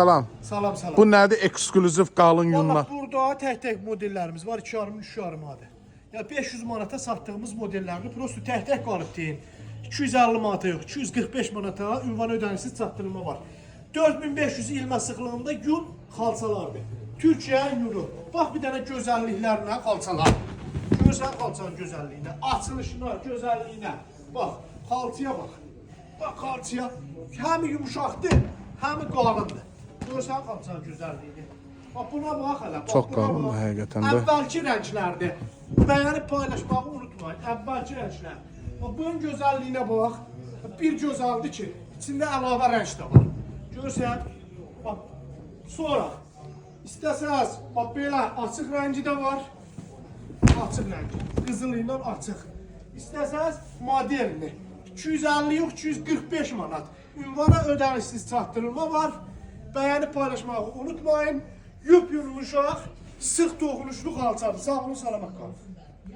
Salam. Salam salam. Bu nədir? Ekskluziv qalın yunlar. Valla burada tek modellerimiz var. 2,5-3,5 adı. Ya 500 manata sattığımız modellerini prosto tek qalıp deyin. 250 manata yox, 245 manata ünvan ödənişsiz çatdırılma var. 4500 ilmə sıxlığında yun xalçalardır. Türkiyə yunu. Bax bir dənə gözəlliklərinə xalçalar. Görsən xalçanın gözəlliyinə, açılışına, gözəlliyinə. Bax, xalçaya bax. Bax xalçaya. Həm yumuşaqdır, həm qalındır. Görsən xalçanın gözəlliyini. Bax buna bax hələ. Çox qalındır həqiqətən də. Əvvəlki rənglərdir. Bəyənib paylaşmağı unutmayın. Əvvəlki rənglər. Bax bunun gözəlliyinə bax. Bir gözəldir ki, içində əlavə rəng də var. Görsən, bax, sonra istəsəz, bax belə açıq rəngi də var. Açıq rəngi, qızılı ilə açıq. İstəsəz modelini 250 yox 245 manat. Ünvana ödənişsiz çatdırılma var. Bəyənib paylaşmağı unutmayın. Yumuşaq, sıx toxunuşlu xalçadır. Sağ olun, salamat qalın.